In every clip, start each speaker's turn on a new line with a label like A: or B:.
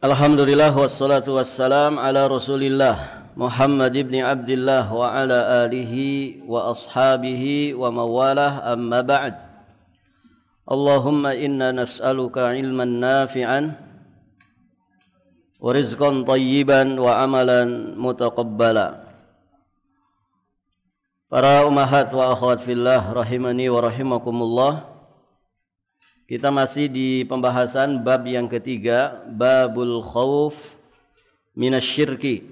A: Alhamdulillah wassalatu wassalam ala Rasulillah Muhammad ibn Abdullah wa ala alihi wa ashabihi wa mawalah amma ba'd. Allahumma inna nas'aluka ilman nafi'an wa rizqan tayyiban wa amalan mutaqabbala. Para umahat wa akhwat fillah rahimani wa rahimakumullah. Kita masih di pembahasan bab yang ketiga, babul khauf minasyirki,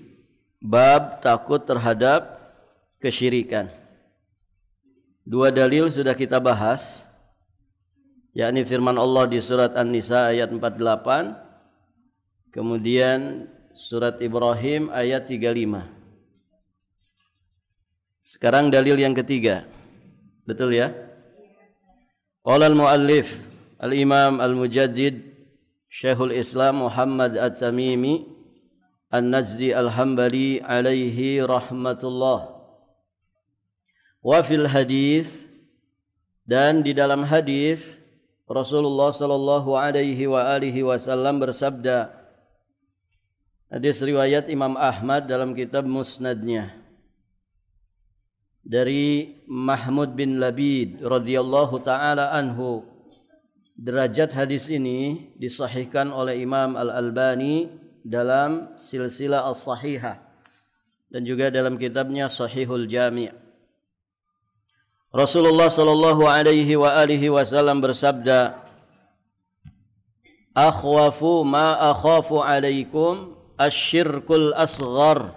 A: bab takut terhadap kesyirikan. Dua dalil sudah kita bahas, yakni firman Allah di surat An-Nisa ayat 48, kemudian surat Ibrahim ayat 35. Sekarang dalil yang ketiga, betul ya? Qala al-muallif Al-Imam Al-Mujaddid Syekhul Islam Muhammad At-Tamimi An-Najdi Al-Hambali alaihi rahmatullah. Wa fil hadis, dan di dalam hadis Rasulullah sallallahu alaihi wa alihi wasallam bersabda, hadis riwayat Imam Ahmad dalam kitab Musnadnya, dari Mahmud bin Labid radhiyallahu taala anhu. Derajat hadis ini disahihkan oleh Imam Al-Albani dalam silsilah as-sahihah dan juga dalam kitabnya Sahihul Jami'. Rasulullah sallallahu alaihi wa alihi wasallam bersabda, "Akhwafu ma akhafu alaikum asyirkul asghar."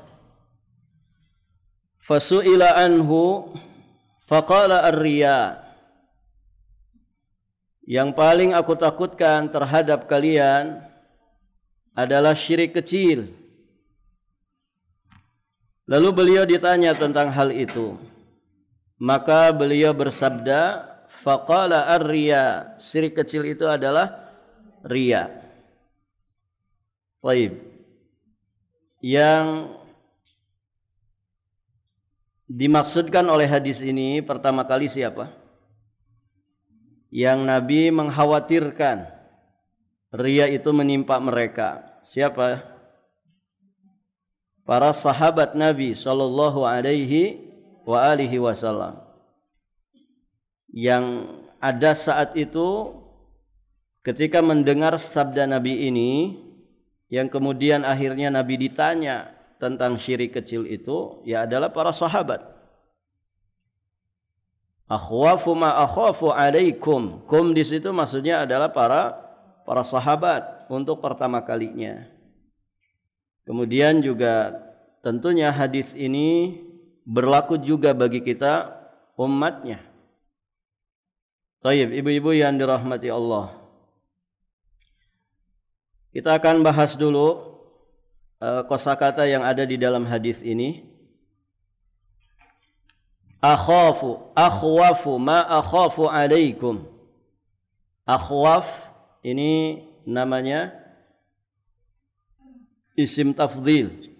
A: Fasu'ila anhu faqala ar-riya. Yang paling aku takutkan terhadap kalian adalah syirik kecil. Lalu beliau ditanya tentang hal itu. Maka beliau bersabda, faqala ar-riya. Syirik kecil itu adalah riya. Baik. Yang dimaksudkan oleh hadis ini pertama kali siapa? Yang Nabi mengkhawatirkan riya itu menimpa mereka. Siapa? Para sahabat Nabi sallallahu alaihi wa alihi wasallam. Yang ada saat itu ketika mendengar sabda Nabi ini, yang kemudian akhirnya Nabi ditanya tentang syirik kecil itu, ya adalah para sahabat. Akhwafu ma akhafu alaikum. Kum di situ maksudnya adalah para sahabat untuk pertama kalinya. Kemudian juga tentunya hadis ini berlaku juga bagi kita umatnya. Baik, ibu-ibu yang dirahmati Allah. Kita akan bahas dulu kosakata yang ada di dalam hadis ini. Akhwafu ma akhafu alaikum. Akhwaf ini namanya isim tafdhil.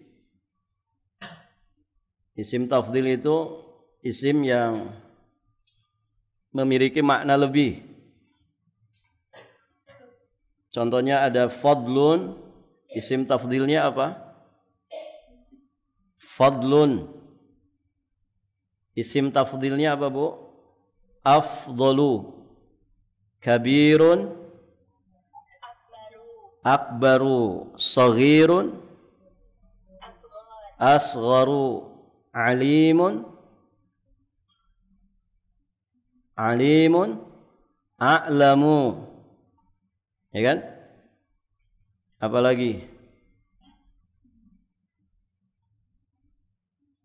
A: Isim tafdhil itu isim yang memiliki makna lebih. Contohnya ada fadlun, isim tafdhilnya apa? Fadlun. Isim tafdhilnya apa, Bu? Afdalu. Kabirun. Akbaru. Saghirun. Asgharu. Alimun. Alimun. A'lamu. Ya kan? Apa lagi?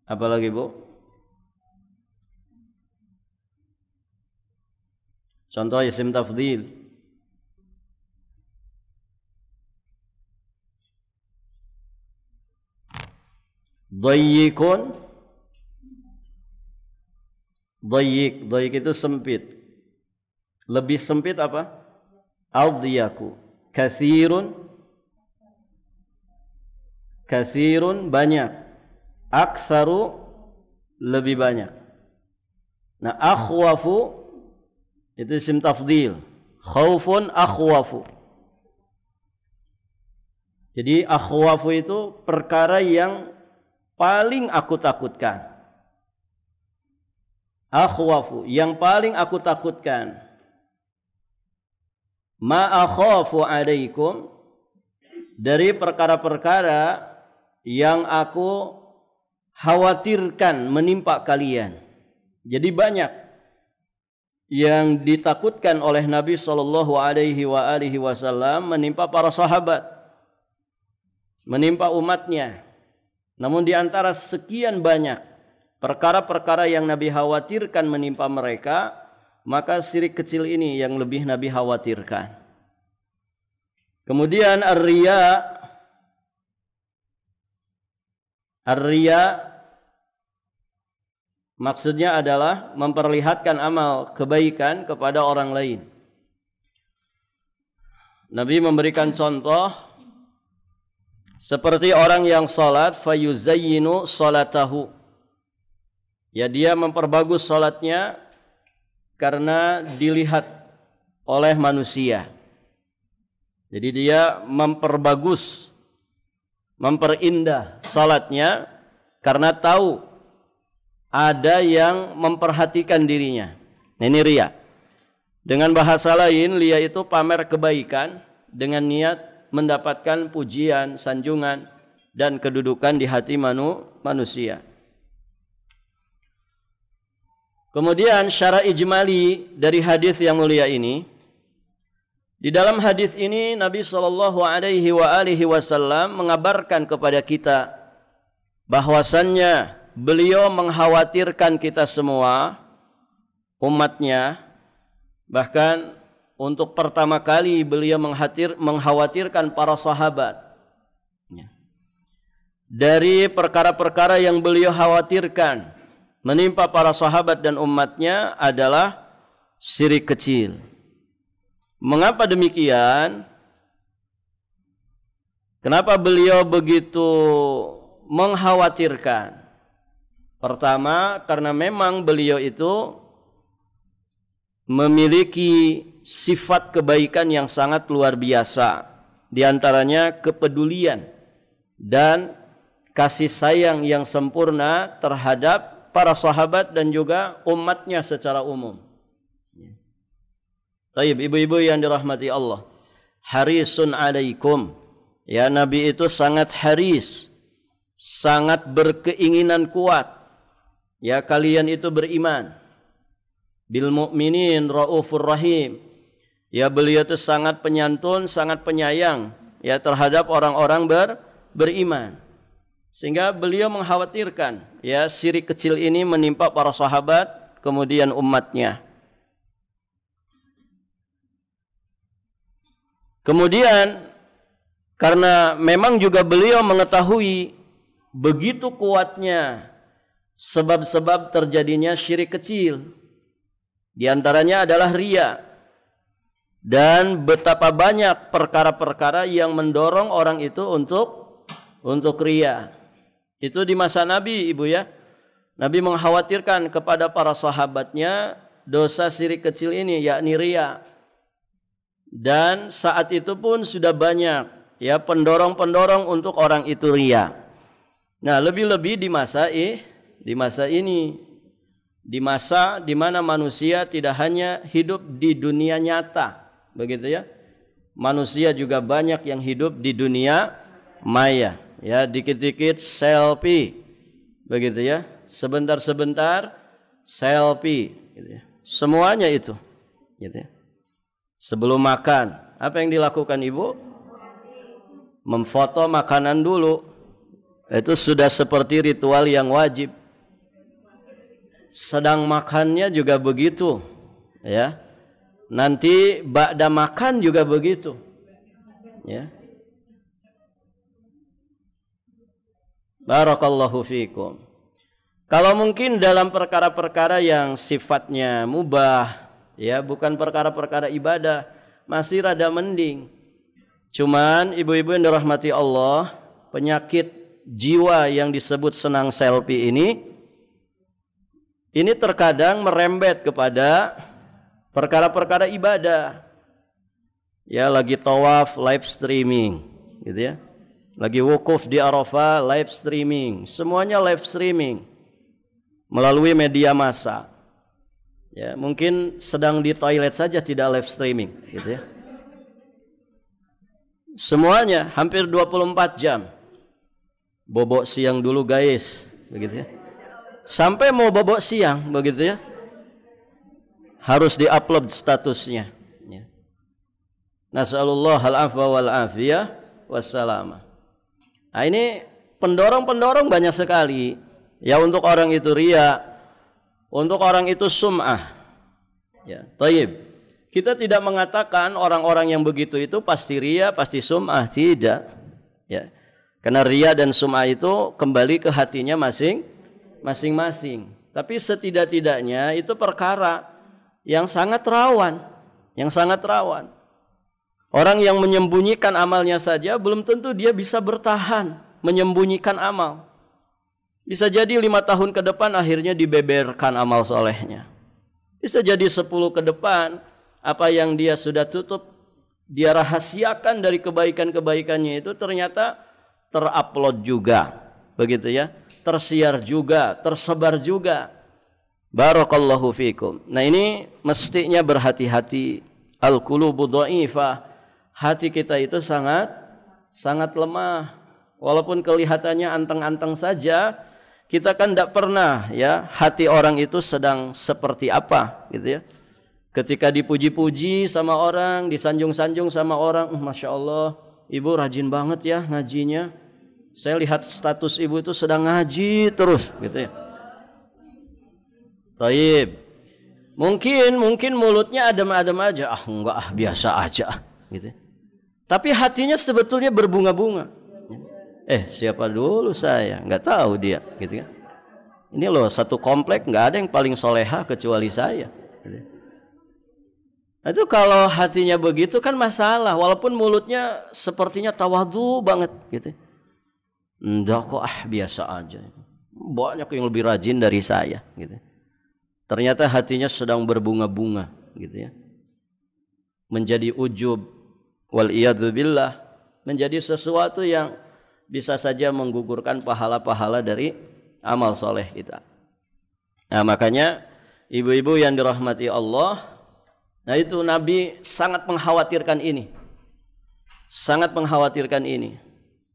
A: Apa lagi, Bu? Contoh isim tafdhil. Dayyikun. Dayyik itu sempit. Lebih sempit apa? Adyaku. Katsirun. Katsirun banyak. Aktsaru lebih banyak. Nah, akhwafu itu isim tafdhil. Khaufun akhwafu. Jadi akhwafu itu perkara yang paling aku takutkan. Akhwafu, yang paling aku takutkan. Ma akhafu alaikum, dari perkara-perkara yang aku khawatirkan menimpa kalian. Jadi banyak yang ditakutkan oleh Nabi sallallahu alaihi wasallam menimpa para sahabat, menimpa umatnya. Namun di antara sekian banyak perkara-perkara yang Nabi khawatirkan menimpa mereka, maka syirik kecil ini yang lebih Nabi khawatirkan. Kemudian ar-riya. Ar-riya maksudnya adalah memperlihatkan amal kebaikan kepada orang lain. Nabi memberikan contoh seperti orang yang salat fayuzayyinu salatahu. Ya, dia memperbagus salatnya karena dilihat oleh manusia. Jadi dia memperbagus, memperindah salatnya karena tahu ada yang memperhatikan dirinya. Ini riya. Dengan bahasa lain, riya itu pamer kebaikan dengan niat mendapatkan pujian, sanjungan, dan kedudukan di hati manusia. Kemudian syara ijmali dari hadis yang mulia ini. Di dalam hadis ini Nabi sallallahu alaihi wasallam mengabarkan kepada kita bahwasannya beliau mengkhawatirkan kita semua, umatnya. Bahkan untuk pertama kali beliau mengkhawatirkan para sahabat. Dari perkara-perkara yang beliau khawatirkan menimpa para sahabat dan umatnya adalah syirik kecil. Mengapa demikian? Kenapa beliau begitu mengkhawatirkan? Pertama, karena memang beliau itu memiliki sifat kebaikan yang sangat luar biasa. Di antaranya kepedulian dan kasih sayang yang sempurna terhadap para sahabat dan juga umatnya secara umum. Taib, ibu-ibu yang dirahmati Allah, harisun alaikum. Ya, Nabi itu sangat haris, sangat berkeinginan kuat. Ya, kalian itu beriman. Bil mu'minin raufur rahim. Ya, beliau itu sangat penyantun, sangat penyayang ya terhadap orang-orang beriman. Sehingga beliau mengkhawatirkan ya syirik kecil ini menimpa para sahabat kemudian umatnya. Kemudian karena memang juga beliau mengetahui begitu kuatnya sebab-sebab terjadinya syirik kecil. Di antaranya adalah riya. Dan betapa banyak perkara-perkara yang mendorong orang itu untuk riya. Itu di masa Nabi, ibu ya. Nabi mengkhawatirkan kepada para sahabatnya dosa syirik kecil ini, yakni riya. Dan saat itu pun sudah banyak ya pendorong-pendorong untuk orang itu riya. Nah, lebih-lebih di masa ini, di masa di mana manusia tidak hanya hidup di dunia nyata, begitu ya. Manusia juga banyak yang hidup di dunia maya. Ya, dikit-dikit selfie, begitu ya. Sebentar-sebentar selfie, gitu ya. Semuanya itu, gitu ya. Sebelum makan, apa yang dilakukan ibu? Memfoto makanan dulu. Itu sudah seperti ritual yang wajib. Sedang makannya juga begitu, ya. Nanti ba'da makan juga begitu, ya. Barakallahu fikum. Kalau mungkin dalam perkara-perkara yang sifatnya mubah, ya, bukan perkara-perkara ibadah, masih rada mending. Cuman ibu-ibu yang dirahmati Allah, penyakit jiwa yang disebut senang selfie ini terkadang merembet kepada perkara-perkara ibadah. Ya, lagi tawaf live streaming, gitu ya. Lagi wukuf di Arafah, live streaming. Semuanya live streaming melalui media massa. Ya, mungkin sedang di toilet saja tidak live streaming, gitu ya. Semuanya hampir 24 jam. Bobok siang dulu guys, begitu ya. Sampai mau bobok siang, begitu ya. Harus di-upload statusnya. Ya. Nas'alullah al-afwa wal-afiyah wassalamah. Nah, ini pendorong-pendorong banyak sekali. Ya, untuk orang itu riya, untuk orang itu sum'ah. Ya, thayyib. Kita tidak mengatakan orang-orang yang begitu itu pasti riya, pasti sum'ah, tidak. Ya. Karena riya dan sum'ah itu kembali ke hatinya masing-masing. Tapi setidak-tidaknya itu perkara yang sangat rawan, Orang yang menyembunyikan amalnya saja belum tentu dia bisa bertahan menyembunyikan amal. Bisa jadi 5 tahun ke depan akhirnya dibeberkan amal solehnya. Bisa jadi 10 ke depan apa yang dia sudah tutup, dia rahasiakan dari kebaikan-kebaikannya itu ternyata terupload juga, begitu ya, tersiar juga, tersebar juga. Barakallahu fikum. Nah, ini mestinya berhati-hati. Al-qulubu dhaifah. Hati kita itu sangat lemah. Walaupun kelihatannya anteng-anteng saja, kita kan tidak pernah ya hati orang itu sedang seperti apa, gitu ya. Ketika dipuji-puji sama orang, disanjung-sanjung sama orang, Masya Allah, ibu rajin banget ya ngajinya. Saya lihat status ibu itu sedang ngaji terus, gitu ya. Taib. Mungkin mulutnya adem-adem aja, enggak, biasa aja, gitu. Tapi hatinya sebetulnya berbunga-bunga. Siapa dulu saya? Enggak tahu dia, gitu kan. Ini loh, satu komplek enggak ada yang paling soleha kecuali saya. Gitu. Itu kalau hatinya begitu kan masalah, walaupun mulutnya sepertinya tawadu banget, gitu. Enggak kok, biasa aja. Banyak yang lebih rajin dari saya, gitu. Ternyata hatinya sedang berbunga-bunga, gitu ya. Menjadi ujub, waliyadzubillah, menjadi sesuatu yang bisa saja menggugurkan pahala-pahala dari amal soleh kita. Nah, makanya ibu-ibu yang dirahmati Allah, nah itu Nabi sangat mengkhawatirkan ini. Sangat mengkhawatirkan ini.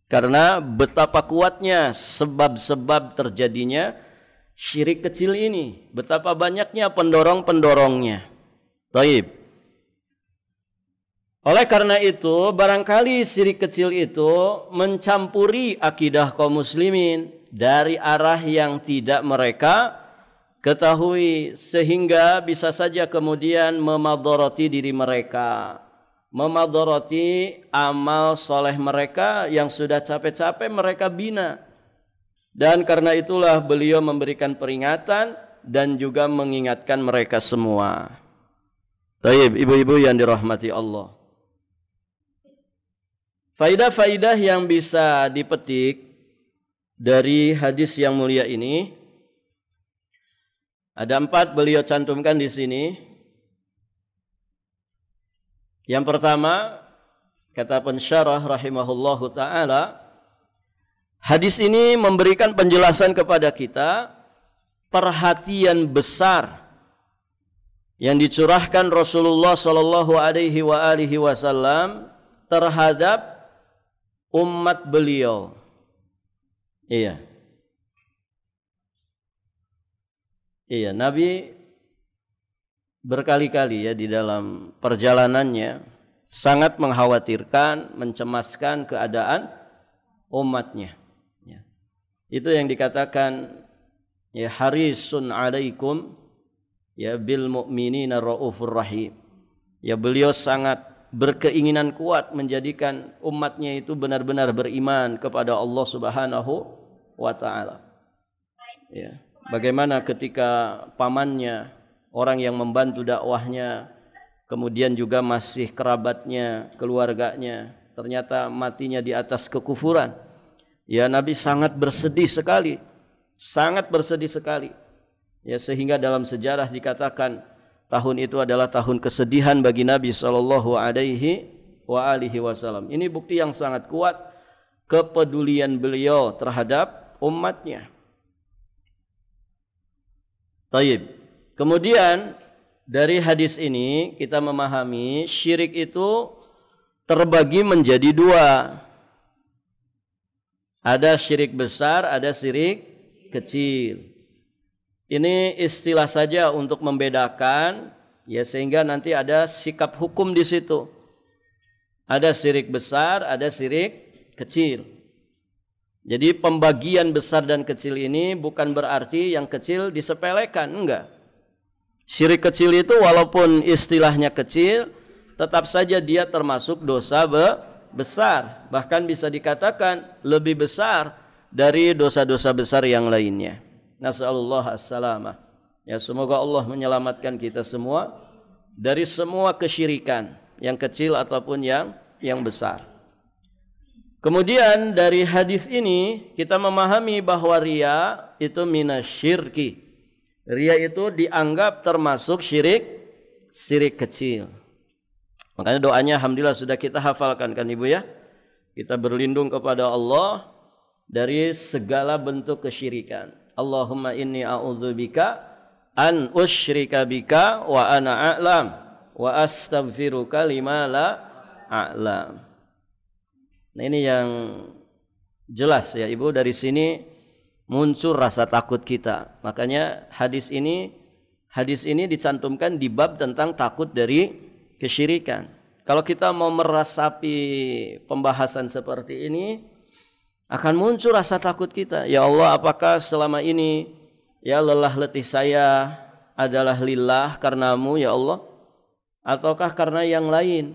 A: Karena betapa kuatnya sebab-sebab terjadinya syirik kecil ini, betapa banyaknya pendorong-pendorongnya. Taib. Oleh karena itu, barangkali syirik kecil itu mencampuri akidah kaum muslimin dari arah yang tidak mereka ketahui, sehingga bisa saja kemudian memadharati diri mereka, memadharati amal soleh mereka yang sudah capek-capek mereka bina. Dan karena itulah beliau memberikan peringatan dan juga mengingatkan mereka semua. Taib, ibu-ibu yang dirahmati Allah. Faidah-faidah yang bisa dipetik dari hadis yang mulia ini ada 4, beliau cantumkan di sini. Yang pertama, kata pensyarah rahimahullahu taala, hadis ini memberikan penjelasan kepada kita perhatian besar yang dicurahkan Rasulullah sallallahu alaihi wasallam terhadap umat beliau. Iya, Nabi berkali-kali ya di dalam perjalanannya sangat mengkhawatirkan, mencemaskan keadaan umatnya. Ya. Itu yang dikatakan ya harisun alaikum ya bil mu'minina raufur rahim. Ya, beliau sangat berkeinginan kuat menjadikan umatnya itu benar-benar beriman kepada Allah Subhanahu wa taala. Ya, bagaimana ketika pamannya, orang yang membantu dakwahnya, kemudian juga masih kerabatnya, keluarganya, ternyata matinya di atas kekufuran. Ya, Nabi sangat bersedih sekali. Sangat bersedih sekali. Ya, sehingga dalam sejarah dikatakan tahun itu adalah tahun kesedihan bagi Nabi sallallahu alaihi wasallam. Ini bukti yang sangat kuat kepedulian beliau terhadap umatnya. Taib. Kemudian dari hadis ini kita memahami syirik itu terbagi menjadi dua. Ada syirik besar, ada syirik kecil. Ini istilah saja untuk membedakan, ya, sehingga nanti ada sikap hukum di situ. Ada syirik besar, ada syirik kecil. Jadi pembagian besar dan kecil ini bukan berarti yang kecil disepelekan, enggak. Syirik kecil itu walaupun istilahnya kecil, tetap saja dia termasuk dosa besar. Bahkan bisa dikatakan lebih besar dari dosa-dosa besar yang lainnya. Nasallallahu as-salamah. Ya, semoga Allah menyelamatkan kita semua dari semua kesyirikan, yang kecil ataupun yang besar. Kemudian dari hadis ini kita memahami bahwa riya itu minasyirki. Riya itu dianggap termasuk syirik kecil. Makanya doanya alhamdulillah sudah kita hafalkan kan Ibu ya. Kita berlindung kepada Allah dari segala bentuk kesyirikan. Allahumma inni a'udzubika an usyrika bika wa ana a'lam wa astaghfiruka lima la a'lam. Nah, ini yang jelas ya Ibu, dari sini muncul rasa takut kita. Makanya hadis ini dicantumkan di bab tentang takut dari kesyirikan. Kalau kita mau merasapi pembahasan seperti ini, akan muncul rasa takut kita. Ya Allah, apakah selama ini ya lelah letih saya adalah lillah, karenamu ya Allah, ataukah karena yang lain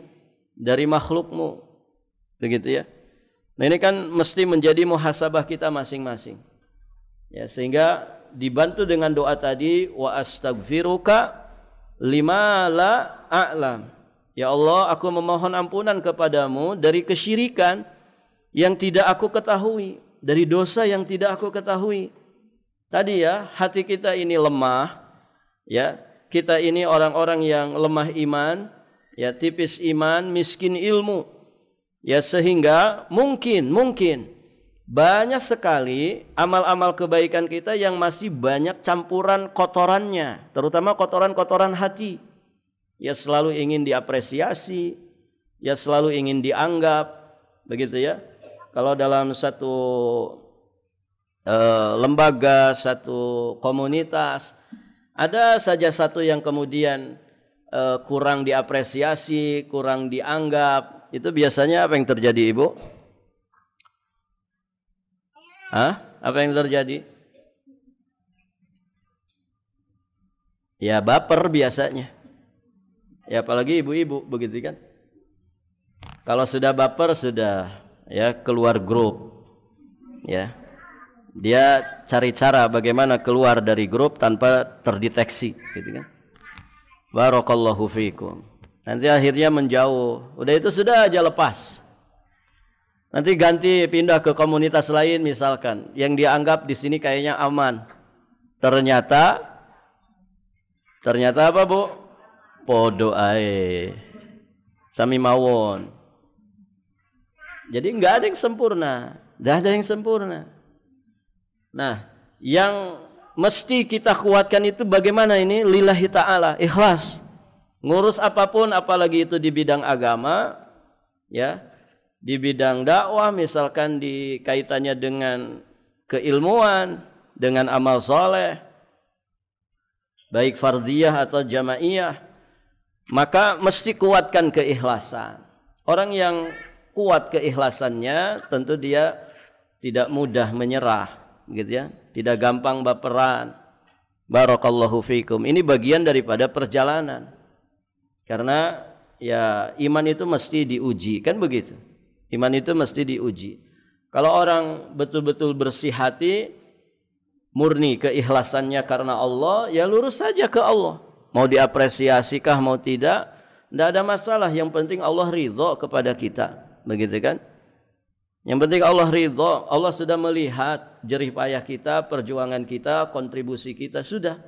A: dari makhlukmu? Begitu ya. Nah, ini kan mesti menjadi muhasabah kita masing-masing. Ya, sehingga dibantu dengan doa tadi, wa astaghfiruka lima la a'lam. Ya Allah, aku memohon ampunan kepadamu dari kesyirikan yang tidak aku ketahui, dari dosa yang tidak aku ketahui. Tadi ya, hati kita ini lemah, ya. Kita ini orang-orang yang lemah iman, ya, tipis iman, miskin ilmu. Ya, sehingga mungkin banyak sekali amal-amal kebaikan kita yang masih banyak campuran kotorannya, terutama kotoran-kotoran hati. Ya, selalu ingin diapresiasi, ya selalu ingin dianggap, begitu ya. Kalau dalam satu lembaga, satu komunitas, ada saja satu yang kemudian kurang diapresiasi, kurang dianggap, itu biasanya apa yang terjadi Ibu? Apa yang terjadi? Ya baper biasanya. Ya apalagi ibu-ibu begitu kan. Kalau sudah baper sudah ya keluar grup. Ya. Dia cari cara bagaimana keluar dari grup tanpa terdeteksi gitu kan. Barakallahu fiikum. Nanti akhirnya menjauh. Udah itu sudah aja lepas. Nanti ganti pindah ke komunitas lain misalkan yang dianggap di sini kayaknya aman. Ternyata apa Bu? Podo ae. Sami mawon. Jadi enggak ada yang sempurna, enggak ada yang sempurna. Nah, yang mesti kita kuatkan itu bagaimana ini? Lillahi ta'ala, ikhlas. Ngurus apapun, apalagi itu di bidang agama, ya, di bidang dakwah, misalkan di kaitannya dengan keilmuan, dengan amal soleh, baik fardiyah atau jamaiyah, maka mesti kuatkan keikhlasan. Orang yang kuat keikhlasannya, tentu dia tidak mudah menyerah, gitu ya, tidak gampang baperan. Barakallahu fiikum. Ini bagian daripada perjalanan. Karena ya iman itu mesti diuji, kan begitu. Iman itu mesti diuji. Kalau orang betul-betul bersih hati, murni keikhlasannya karena Allah, ya lurus saja ke Allah. Mau diapresiasikah mau tidak ada masalah. Yang penting Allah ridho kepada kita, begitu kan? Yang penting Allah ridho. Allah sudah melihat jerih payah kita, perjuangan kita, kontribusi kita, sudah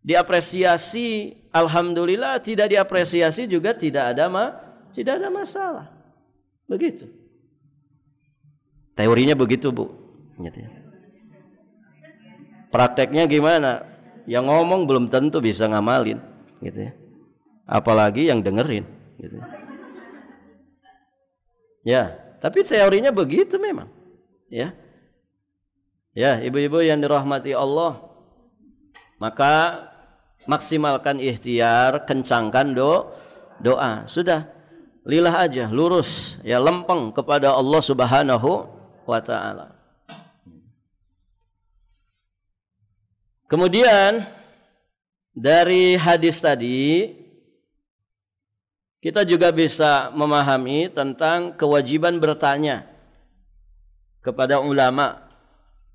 A: diapresiasi, alhamdulillah. Tidak diapresiasi juga tidak ada masalah. Begitu. Teorinya begitu, Bu. Gitu ya. Prakteknya gimana? Yang ngomong belum tentu bisa ngamalin, gitu ya. Apalagi yang dengerin, gitu ya. Ya, tapi teorinya begitu memang, ya. Ya, ibu-ibu yang dirahmati Allah, maka maksimalkan ikhtiar, kencangkan doa. Sudah, lillah aja, lurus, ya, lempeng kepada Allah Subhanahu wa ta'ala. Kemudian dari hadis tadi kita juga bisa memahami tentang kewajiban bertanya kepada ulama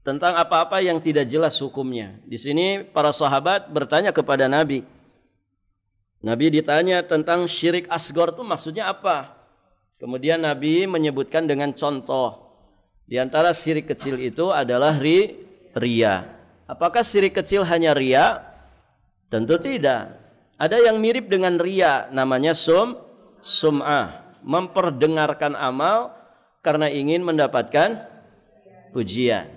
A: tentang apa-apa yang tidak jelas hukumnya. Di sini para sahabat bertanya kepada Nabi. Nabi ditanya tentang syirik asghar itu maksudnya apa? Kemudian Nabi menyebutkan dengan contoh. Di antara syirik kecil itu adalah riya. Apakah syirik kecil hanya riya? Tentu tidak. Ada yang mirip dengan riya, namanya sum'ah, memperdengarkan amal karena ingin mendapatkan pujian.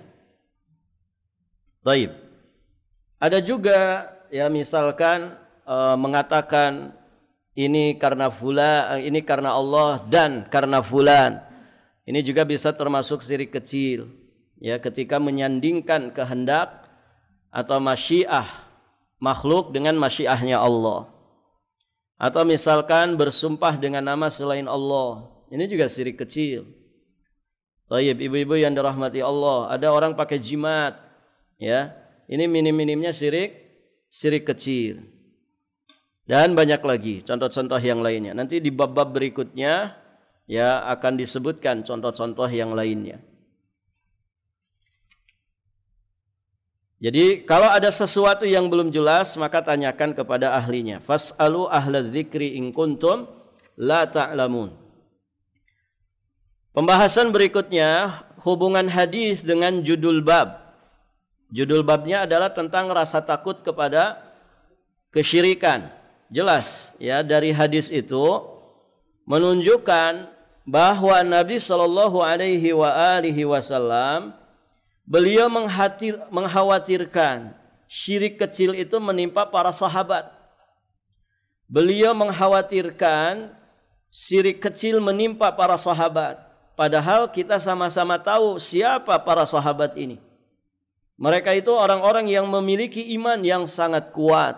A: Baik. Ada juga ya misalkan mengatakan ini karena fulan, ini karena Allah dan karena fulan. Ini juga bisa termasuk syirik kecil. Ya, ketika menyandingkan kehendak atau masyiah makhluk dengan masyiahnya Allah. Atau misalkan bersumpah dengan nama selain Allah. Ini juga syirik kecil. Baik, ibu-ibu yang dirahmati Allah, ada orang pakai jimat, ya. Ini minim-minimnya syirik kecil. Dan banyak lagi contoh-contoh yang lainnya. Nanti di bab-bab berikutnya ya akan disebutkan contoh-contoh yang lainnya. Jadi kalau ada sesuatu yang belum jelas maka tanyakan kepada ahlinya. Fas'alu ahla dzikri in kuntum la ta'lamun. Pembahasan berikutnya hubungan hadis dengan judul bab. Judul babnya adalah tentang rasa takut kepada kesyirikan. Jelas ya dari hadis itu menunjukkan bahwa Nabi sallallahu alaihi wasallam beliau mengkhawatirkan syirik kecil itu menimpa para sahabat. Beliau mengkhawatirkan syirik kecil menimpa para sahabat. Padahal kita sama-sama tahu siapa para sahabat ini. Mereka itu orang-orang yang memiliki iman yang sangat kuat.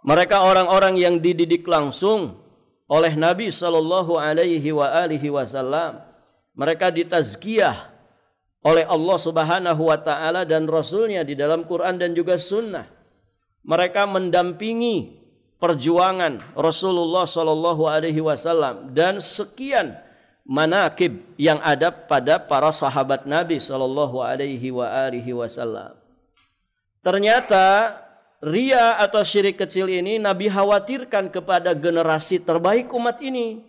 A: Mereka orang-orang yang dididik langsung oleh Nabi sallallahu alaihi wasallam. Mereka ditazkiyah oleh Allah Subhanahu wa taala dan Rasulnya di dalam Quran dan juga sunnah. Mereka mendampingi perjuangan Rasulullah sallallahu alaihi wasallam dan sekian manaqib yang ada pada para sahabat Nabi sallallahu alaihi wasallam. Ternyata riya atau syirik kecil ini Nabi khawatirkan kepada generasi terbaik umat ini.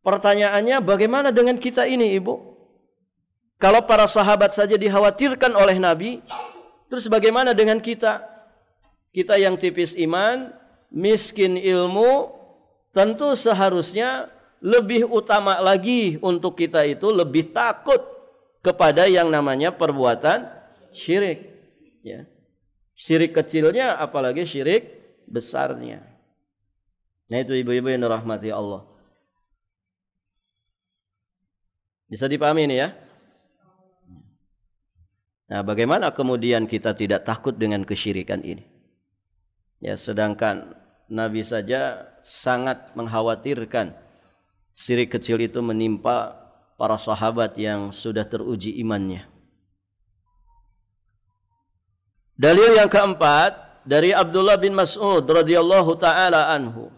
A: Pertanyaannya, bagaimana dengan kita ini, Ibu? Kalau para sahabat saja dikhawatirkan oleh Nabi, terus bagaimana dengan kita? Kita yang tipis iman, miskin ilmu, tentu seharusnya lebih utama lagi untuk kita itu lebih takut kepada yang namanya perbuatan syirik. Ya. Syirik kecilnya apalagi syirik besarnya. Nah itu ibu-ibu yang dirahmati Allah. Bisa dipahami ini ya? Nah, bagaimana kemudian kita tidak takut dengan kesyirikan ini? Ya, sedangkan Nabi saja sangat mengkhawatirkan syirik kecil itu menimpa para sahabat yang sudah teruji imannya. Dalil yang keempat dari Abdullah bin Mas'ud radhiyallahu taala anhu,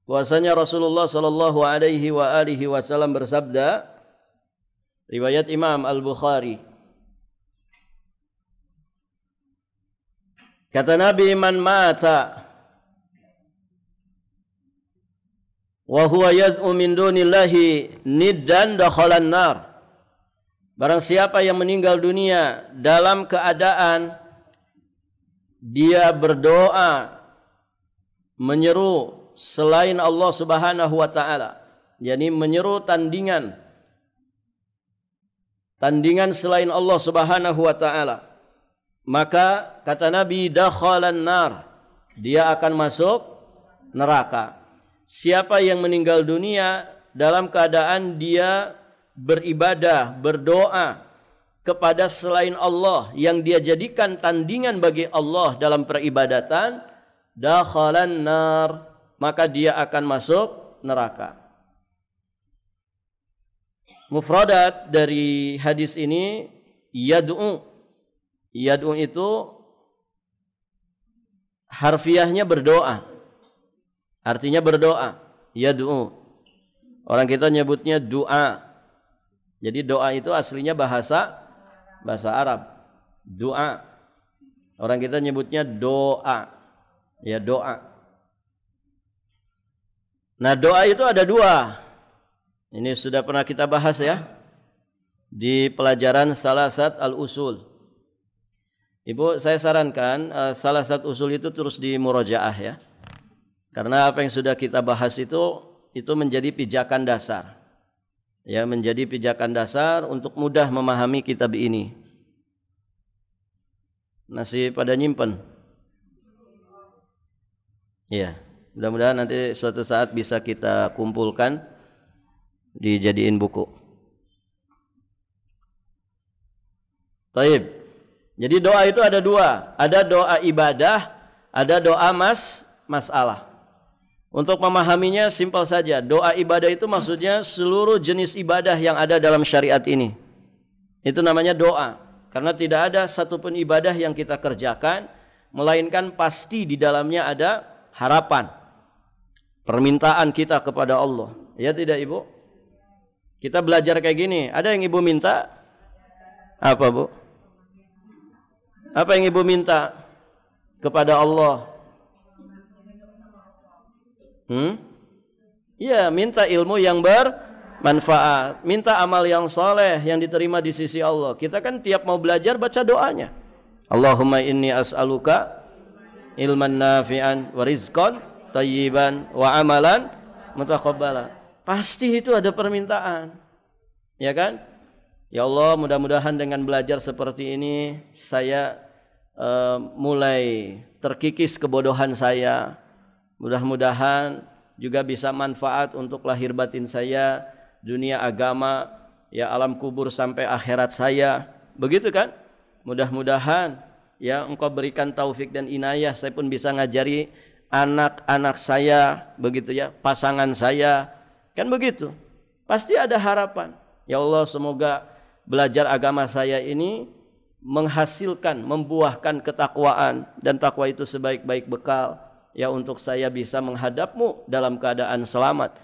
A: bahwasanya Rasulullah sallallahu alaihi wasallam bersabda, riwayat Imam Al-Bukhari, kata Nabi, man mata wa huwa yad'u min dunillahi niddan dakhalan nar. Barang siapa yang meninggal dunia dalam keadaan dia berdoa menyeru selain Allah Subhanahu wa taala, yakni menyeru tandingan tandingan selain Allah Subhanahu wa taala, maka kata Nabi, dakhalan nar, dia akan masuk neraka. Siapa yang meninggal dunia dalam keadaan dia beribadah, berdoa kepada selain Allah yang dia jadikan tandingan bagi Allah dalam peribadatan, dakhalan nar, maka dia akan masuk neraka. Mufradat dari hadis ini yad'u. Yad'u itu harfiahnya berdoa. Artinya berdoa. Yad'u. Orang kita nyebutnya doa. Jadi doa itu aslinya bahasa Arab. Doa. Orang kita nyebutnya doa. Ya, doa. Nah, doa itu ada dua. Ini sudah pernah kita bahas ya di pelajaran Salasat al-Usul. Ibu, saya sarankan Salasat usul itu terus dimurajaah ya. Karena apa yang sudah kita bahas itu menjadi pijakan dasar. Ya, menjadi pijakan dasar untuk mudah memahami kitab ini. Masih pada nyimpen? Ya, mudah-mudahan nanti suatu saat bisa kita kumpulkan, dijadiin buku. Taib. Jadi doa itu ada dua. Ada doa ibadah, ada doa masalah. Untuk memahaminya simpel saja. Doa ibadah itu maksudnya seluruh jenis ibadah yang ada dalam syariat ini. Itu namanya doa. Karena tidak ada satupun ibadah yang kita kerjakan melainkan pasti di dalamnya ada harapan, permintaan kita kepada Allah. Ya tidak, Ibu? Kita belajar kayak gini. Ada yang Ibu minta? Apa, Bu? Apa yang Ibu minta kepada Allah? Iya, minta ilmu yang bermanfaat, minta amal yang soleh yang diterima di sisi Allah. Kita kan tiap mau belajar baca doanya. Allahumma inni as'aluka ilman nafi'an wa rizqan thayyiban wa amalan mutaqabbala. Pasti itu ada permintaan. Ya kan? Ya Allah, mudah-mudahan dengan belajar seperti ini saya mulai terkikis kebodohan saya. Mudah-mudahan juga bisa manfaat untuk lahir batin saya, dunia agama, ya alam kubur sampai akhirat saya. Begitu kan? Mudah-mudahan ya Engkau berikan taufik dan inayah, saya pun bisa ngajari anak-anak saya, begitu ya, pasangan saya. Kan begitu. Pasti ada harapan. Ya Allah, semoga belajar agama saya ini menghasilkan, membuahkan ketakwaan, dan takwa itu sebaik-baik bekal ya untuk saya bisa menghadapmu dalam keadaan selamat,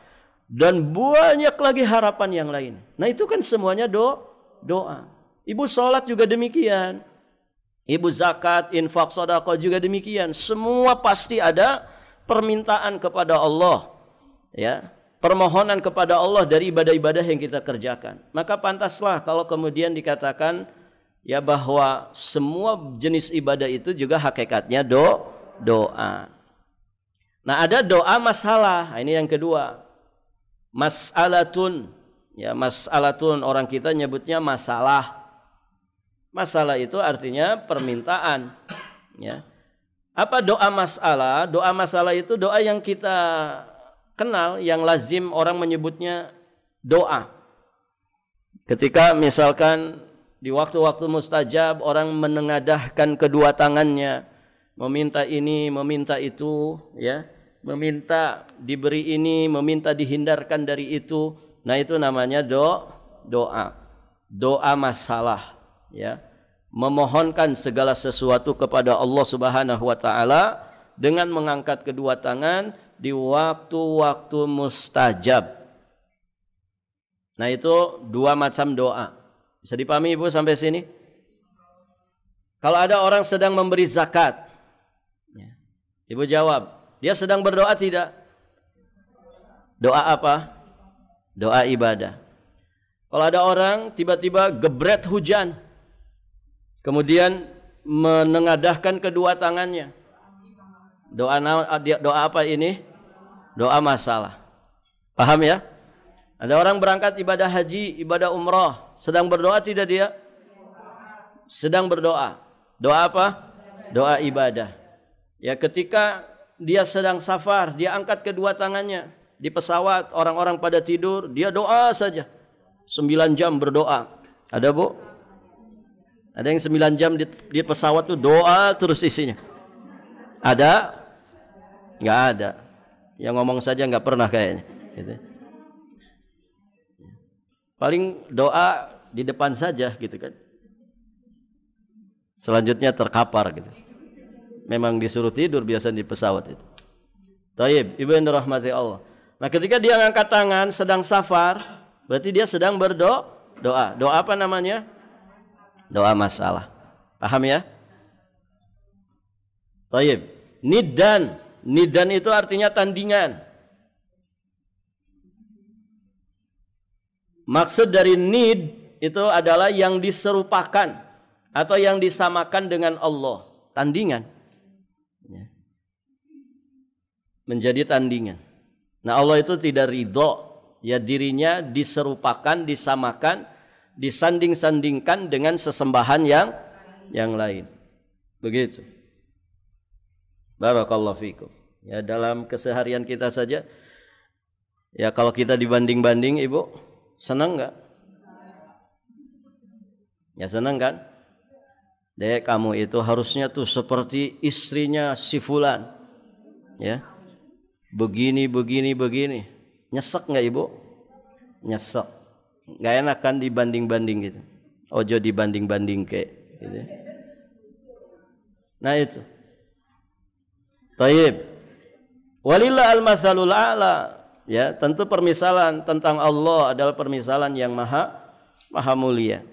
A: dan banyak lagi harapan yang lain. Nah itu kan semuanya doa. Ibu sholat juga demikian, ibu zakat, infak, sedekah juga demikian. Semua pasti ada permintaan kepada Allah, ya, permohonan kepada Allah dari ibadah-ibadah yang kita kerjakan. Maka pantaslah kalau kemudian dikatakan ya bahwa semua jenis ibadah itu juga hakikatnya doa. Nah, ada doa masalah. Ini yang kedua. Mas'alatun. Ya, mas'alatun orang kita nyebutnya masalah. Masalah itu artinya permintaan. Ya. Apa doa masalah? Doa masalah itu doa yang kita kenal, yang lazim orang menyebutnya doa. Ketika misalkan di waktu-waktu mustajab orang menengadahkan kedua tangannya, meminta ini, meminta itu, ya. Meminta diberi ini, meminta dihindarkan dari itu. Nah, itu namanya doa. Doa masalah, ya. Memohonkan segala sesuatu kepada Allah Subhanahu wa taala dengan mengangkat kedua tangan di waktu-waktu mustajab. Nah, itu dua macam doa. Bisa dipahami Ibu sampai sini? Kalau ada orang sedang memberi zakat, ya. Ibu jawab, dia sedang berdoa tidak? Doa apa? Doa ibadah. Kalau ada orang tiba-tiba gebret hujan, kemudian menengadahkan kedua tangannya, doa apa ini? Doa masalah. Paham ya? Ada orang berangkat ibadah haji, ibadah umrah, sedang berdoa tidak dia? Sedang berdoa. Doa apa? Doa ibadah. Ya, ketika dia sedang safar, dia angkat kedua tangannya. Di pesawat, orang-orang pada tidur, dia doa saja. 9 jam berdoa. Ada, Bu? Ada yang 9 jam di pesawat tuh doa terus isinya. Ada? Nggak ada. Yang ngomong saja nggak pernah kayaknya. Gitu. Paling doa di depan saja gitu kan. Selanjutnya terkapar gitu. Memang disuruh tidur biasa di pesawat itu. Taib, ibu yang dirahmati Allah. Nah, ketika dia ngangkat tangan sedang safar, berarti dia sedang berdoa. Doa apa namanya? Doa masalah. Paham ya? Taib. Nidan itu artinya tandingan. Maksud dari nid itu adalah yang diserupakan atau yang disamakan dengan Allah. Tandingan. Menjadi tandingan. Nah, Allah itu tidak ridho. Ya, dirinya diserupakan, disamakan, disanding-sandingkan dengan sesembahan yang lain. Begitu. Barakallahu fikum. Ya, dalam keseharian kita saja. Ya, kalau kita dibanding-banding, Ibu, senang enggak? Ya, senang kan? Dek, kamu itu harusnya tuh seperti istrinya si fulan. Ya. Begini. Nyesek enggak, Ibu? Nyesek. Enggak enak kan dibanding-banding gitu. Ojo dibanding-banding kayak gitu. Nah, itu. Taib. Walillah al-matsalul a'la. Ya, tentu permisalan tentang Allah adalah permisalan yang maha mulia.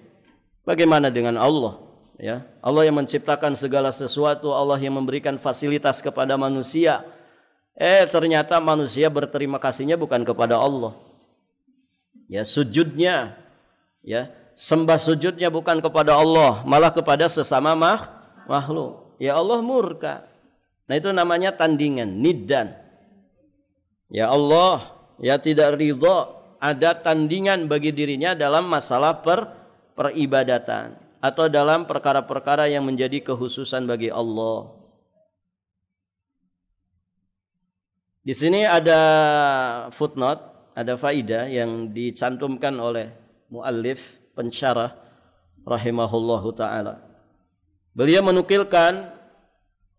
A: Bagaimana dengan Allah? Ya, Allah yang menciptakan segala sesuatu, Allah yang memberikan fasilitas kepada manusia. Ternyata manusia berterima kasihnya bukan kepada Allah. Ya, sujudnya, ya, sembah sujudnya bukan kepada Allah, malah kepada sesama makhluk. Ya, Allah murka. Nah, itu namanya tandingan, niddan. Ya, Allah ya tidak ridha ada tandingan bagi dirinya dalam masalah peribadatan atau dalam perkara-perkara yang menjadi kekhususan bagi Allah. Di sini ada footnote, ada faidah yang dicantumkan oleh muallif pensyarah rahimahullahu taala. Beliau menukilkan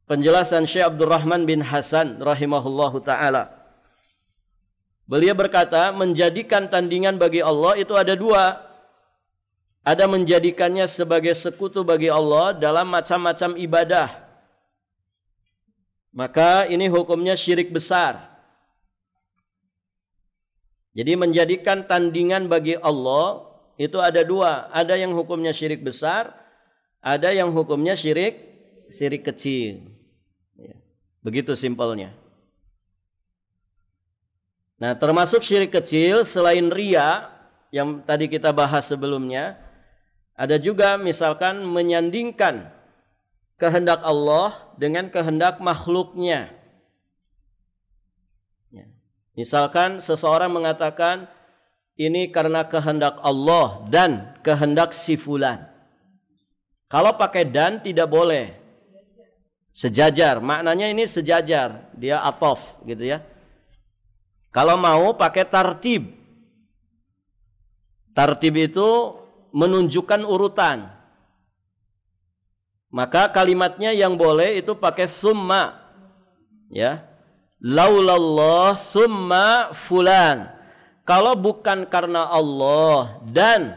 A: penjelasan Syekh Abdurrahman bin Hasan rahimahullahu taala. Beliau berkata, menjadikan tandingan bagi Allah itu ada dua. Ada menjadikannya sebagai sekutu bagi Allah dalam macam-macam ibadah. Maka ini hukumnya syirik besar. Jadi menjadikan tandingan bagi Allah itu ada dua. Ada yang hukumnya syirik besar, ada yang hukumnya syirik kecil. Begitu simpelnya. Nah, termasuk syirik kecil selain riya yang tadi kita bahas sebelumnya, ada juga misalkan menyandingkan kehendak Allah dengan kehendak makhluknya. Misalkan seseorang mengatakan ini karena kehendak Allah dan kehendak si fulan. Kalau pakai dan tidak boleh. Sejajar, maknanya ini sejajar, dia atof gitu ya. Kalau mau pakai tartib. Tartib itu menunjukkan urutan. Maka kalimatnya yang boleh itu pakai summa. Ya. Laulallah summa fulan. Kalau bukan karena Allah dan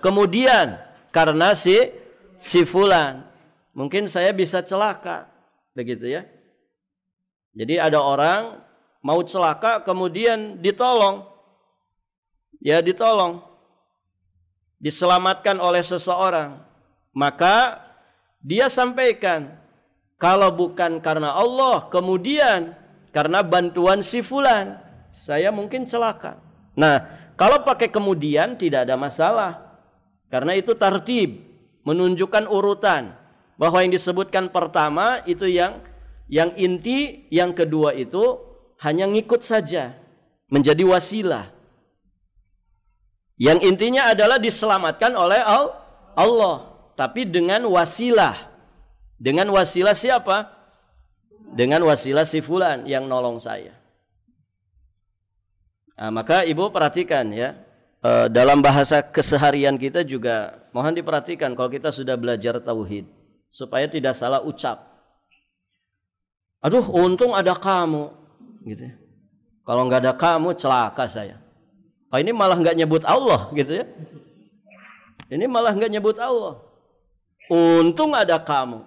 A: kemudian karena si fulan, mungkin saya bisa celaka. Begitu ya. Jadi ada orang mau celaka kemudian ditolong. Ya, ditolong. Diselamatkan oleh seseorang. Maka dia sampaikan, kalau bukan karena Allah, kemudian karena bantuan si fulan, saya mungkin celaka. Nah, kalau pakai kemudian tidak ada masalah. Karena itu tartib, menunjukkan urutan. Bahwa yang disebutkan pertama itu yang inti, yang kedua itu hanya ngikut saja, menjadi wasilah. Yang intinya adalah diselamatkan oleh Allah, tapi dengan wasilah. Dengan wasilah siapa? Dengan wasilah si fulan yang nolong saya. Nah, maka ibu perhatikan ya, dalam bahasa keseharian kita juga mohon diperhatikan kalau kita sudah belajar tauhid, supaya tidak salah ucap. Aduh, untung ada kamu, gitu ya. Kalau nggak ada kamu, celaka saya. Oh, ini malah nggak nyebut Allah, gitu ya. Ini malah nggak nyebut Allah. Untung ada kamu.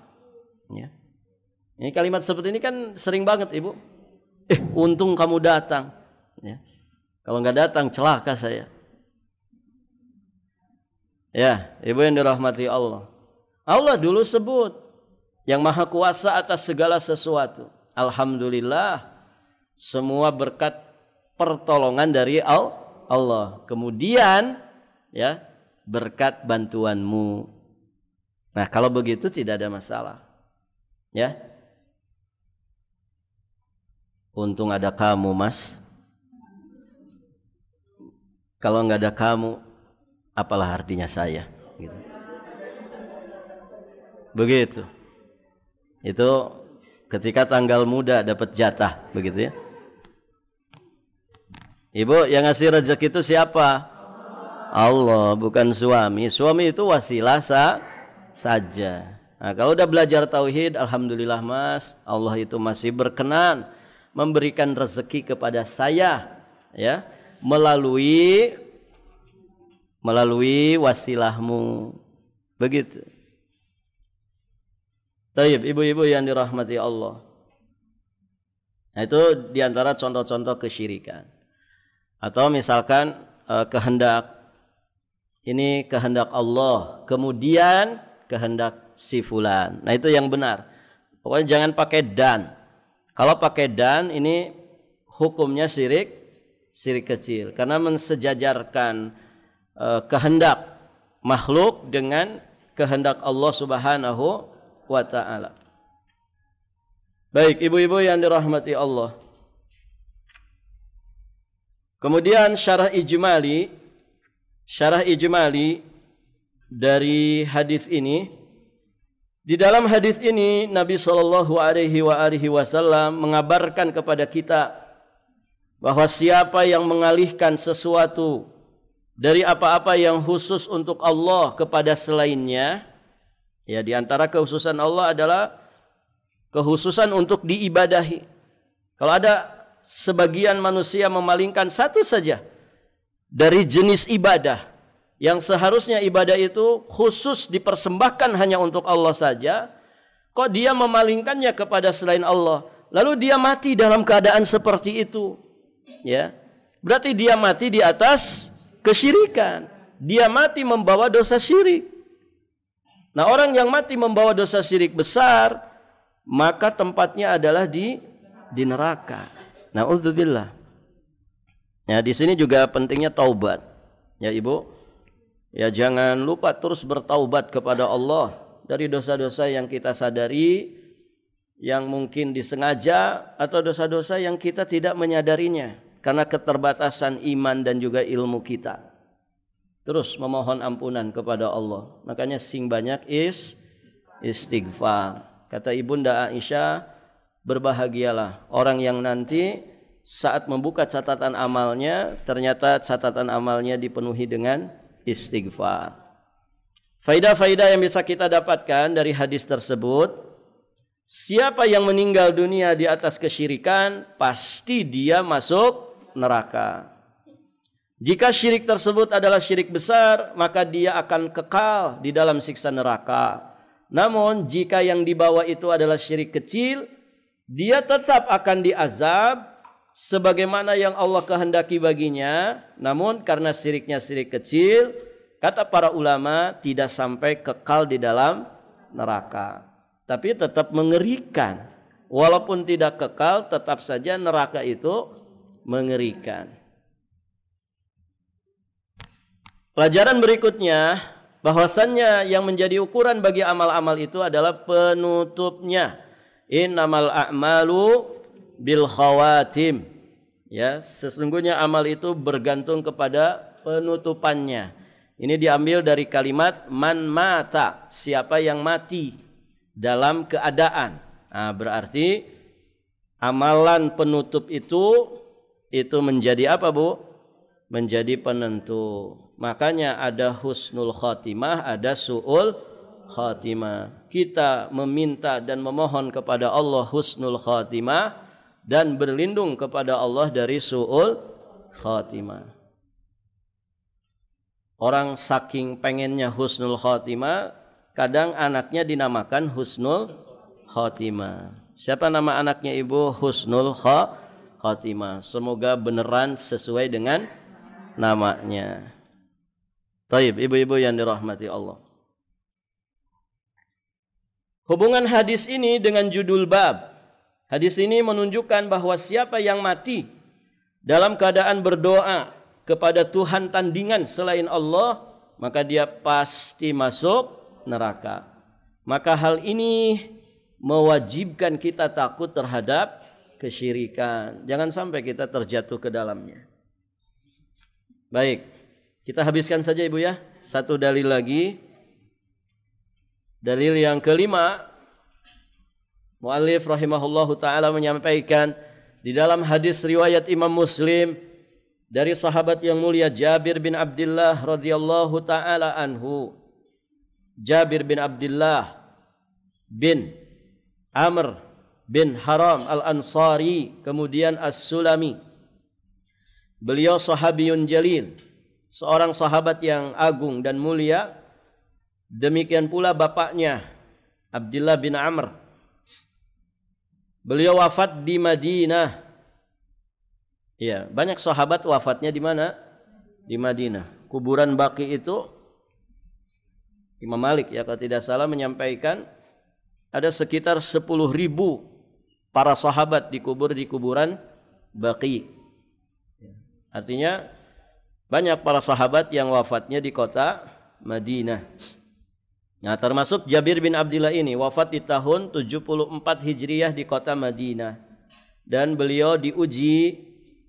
A: Ya. Ini kalimat seperti ini kan sering banget ibu. Untung kamu datang. Ya. Kalau nggak datang, celaka saya. Ya, ibu yang dirahmati Allah. Allah dulu sebut yang maha kuasa atas segala sesuatu. Alhamdulillah. Semua berkat pertolongan dari Allah. Kemudian ya, berkat bantuanmu. Nah, kalau begitu tidak ada masalah. Ya. Untung ada kamu, Mas. Kalau nggak ada kamu, apalah artinya saya, gitu. Begitu. Itu ketika tanggal muda dapat jatah, begitu ya. Ibu, yang ngasih rezeki itu siapa? Allah, bukan suami. Suami itu wasilah saja. Nah, kalau udah belajar tauhid, alhamdulillah Mas, Allah itu masih berkenan memberikan rezeki kepada saya, ya, melalui wasilahmu. Begitu. Taib, ibu-ibu yang dirahmati Allah. Nah, itu diantara contoh-contoh kesyirikan. Atau misalkan kehendak, ini kehendak Allah, kemudian kehendak si fulan. Nah, itu yang benar. Pokoknya jangan pakai dan. Kalau pakai dan, ini hukumnya syirik kecil. Karena mensejajarkan kehendak makhluk dengan kehendak Allah Subhanahu wa ta'ala. Baik, ibu-ibu yang dirahmati Allah. Kemudian syarah ijmali dari hadis ini. Di dalam hadis ini Nabi sallallahu alaihi wasallam mengabarkan kepada kita bahwa siapa yang mengalihkan sesuatu dari apa-apa yang khusus untuk Allah kepada selainnya, ya, di antara kekhususan Allah adalah kekhususan untuk diibadahi. Kalau ada sebagian manusia memalingkan satu saja dari jenis ibadah yang seharusnya ibadah itu khusus dipersembahkan hanya untuk Allah saja, kok dia memalingkannya kepada selain Allah, lalu dia mati dalam keadaan seperti itu, ya, berarti dia mati di atas kesyirikan, dia mati membawa dosa syirik. Nah, orang yang mati membawa dosa syirik besar, maka tempatnya adalah di neraka. Na'udzubillah. Ya, di sini juga pentingnya taubat. Ya, Ibu. Ya, jangan lupa terus bertaubat kepada Allah dari dosa-dosa yang kita sadari, yang mungkin disengaja, atau dosa-dosa yang kita tidak menyadarinya karena keterbatasan iman dan juga ilmu kita. Terus memohon ampunan kepada Allah. Makanya sing banyak istighfar. Kata Ibunda Aisyah, berbahagialah orang yang nanti saat membuka catatan amalnya, ternyata catatan amalnya dipenuhi dengan istighfar. Faidah-faidah yang bisa kita dapatkan dari hadis tersebut, siapa yang meninggal dunia di atas kesyirikan, pasti dia masuk neraka. Jika syirik tersebut adalah syirik besar, maka dia akan kekal di dalam siksa neraka. Namun jika yang dibawa itu adalah syirik kecil, dia tetap akan diazab sebagaimana yang Allah kehendaki baginya. Namun karena syiriknya syirik kecil, kata para ulama, tidak sampai kekal di dalam neraka, tapi tetap mengerikan. Walaupun tidak kekal, tetap saja neraka itu mengerikan. Pelajaran berikutnya, bahwasannya yang menjadi ukuran bagi amal-amal itu adalah penutupnya. Innamal a'malu bil khawatim. Ya, sesungguhnya amal itu bergantung kepada penutupannya. Ini diambil dari kalimat man mata, siapa yang mati dalam keadaan. Nah, berarti amalan penutup itu menjadi apa, Bu? Menjadi penentu. Makanya ada husnul khatimah, ada su'ul khatimah. Kita meminta dan memohon kepada Allah husnul khatimah dan berlindung kepada Allah dari su'ul khatimah. Orang saking pengennya husnul khatimah, kadang anaknya dinamakan husnul khatimah. Siapa nama anaknya Ibu? Husnul khatimah. Semoga beneran sesuai dengan namanya. Taib, ibu-ibu yang dirahmati Allah. Hubungan hadis ini dengan judul bab. Hadis ini menunjukkan bahwa siapa yang mati dalam keadaan berdoa kepada Tuhan tandingan selain Allah, maka dia pasti masuk neraka. Maka hal ini mewajibkan kita takut terhadap kesyirikan. Jangan sampai kita terjatuh ke dalamnya. Baik, kita habiskan saja Ibu ya. Satu dalil lagi. Dalil yang kelima, muallif rahimahullahu taala menyampaikan di dalam hadis riwayat Imam Muslim dari sahabat yang mulia Jabir bin Abdullah radhiyallahu taala anhu. Jabir bin Abdullah bin Amr bin Haram al-Ansari, kemudian As-Sulami. Beliau sahabiyun jalil, seorang sahabat yang agung dan mulia. Demikian pula bapaknya Abdullah bin Amr. Beliau wafat di Madinah. Ya, banyak sahabat wafatnya di mana? Di Madinah. Kuburan Baqi itu Imam Malik ya kalau tidak salah menyampaikan ada sekitar 10.000 para sahabat dikubur di kuburan Baqi. Artinya banyak para sahabat yang wafatnya di kota Madinah. Nah, termasuk Jabir bin Abdullah ini wafat di tahun 74 Hijriah di kota Madinah. Dan beliau diuji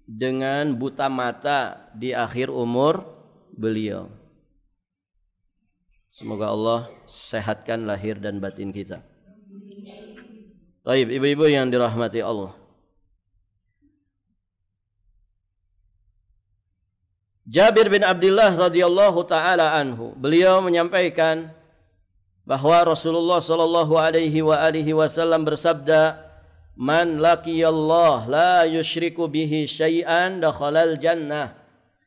A: dengan buta mata di akhir umur beliau. Semoga Allah sehatkan lahir dan batin kita. Baik, ibu-ibu yang dirahmati Allah. Jabir bin Abdullah radhiyallahu taala anhu, beliau menyampaikan bahwa Rasulullah sallallahu alaihi wasallam bersabda, "Man laqiyallah la yusyriku bihi syai'an dakhalal jannah."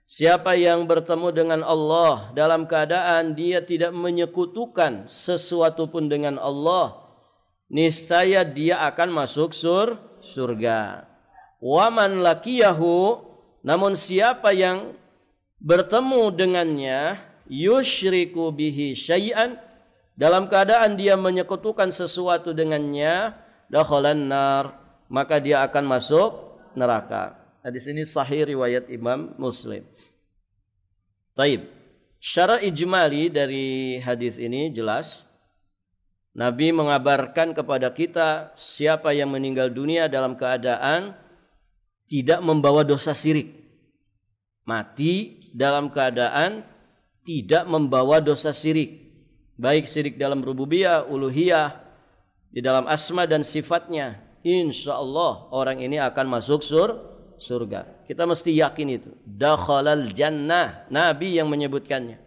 A: Siapa yang bertemu dengan Allah dalam keadaan dia tidak menyekutukan sesuatu pun dengan Allah, niscaya dia akan masuk surga. Wa man laqiyahu, namun siapa yang bertemu dengannya yusyriku bihi syai'an, dalam keadaan dia menyekutukan sesuatu dengannya, dakhalan nar, maka dia akan masuk neraka. Hadis ini sahih riwayat Imam Muslim. Taib. Secara ijmali dari hadis ini jelas Nabi mengabarkan kepada kita siapa yang meninggal dunia dalam keadaan tidak membawa dosa syirik. Mati dalam keadaan tidak membawa dosa syirik. Baik syirik dalam rububiyah, uluhiyah, di dalam asma dan sifatnya. Insya Allah orang ini akan masuk surga. Kita mesti yakin itu. Dakhalal jannah. Nabi yang menyebutkannya.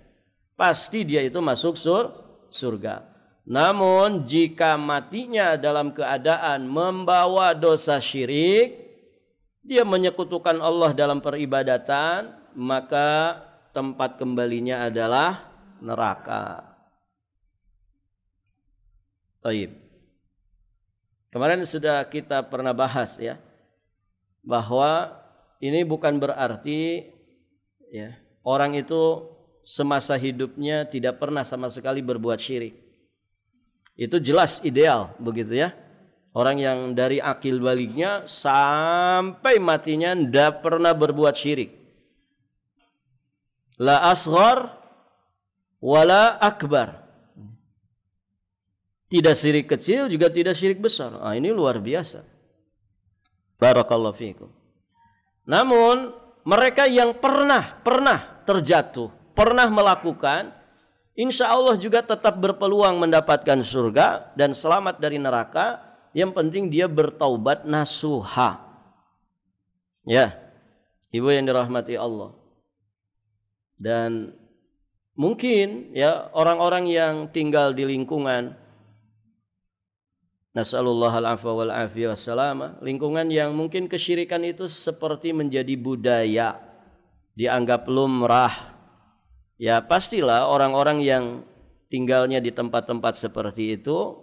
A: Pasti dia itu masuk surga. Namun jika matinya dalam keadaan membawa dosa syirik, dia menyekutukan Allah dalam peribadatan, maka tempat kembalinya adalah neraka. Baik. Kemarin sudah kita pernah bahas ya, bahwa ini bukan berarti ya orang itu semasa hidupnya tidak pernah sama sekali berbuat syirik. Itu jelas ideal begitu ya. Orang yang dari akil baliknya sampai matinya tidak pernah berbuat syirik. La asghar wala akbar. Tidak syirik kecil juga tidak syirik besar. Ini luar biasa. Barakallahu fiikum. Namun mereka yang pernah terjatuh, pernah melakukan, insya Allah juga tetap berpeluang mendapatkan surga dan selamat dari neraka. Yang penting dia bertaubat nasuha. Ya, ibu yang dirahmati Allah. Dan mungkin ya orang-orang yang tinggal di lingkungan, nasallallahu al-afwa wal afiyah wassalama, lingkungan yang mungkin kesyirikan itu seperti menjadi budaya, dianggap lumrah. Ya pastilah orang-orang yang tinggalnya di tempat-tempat seperti itu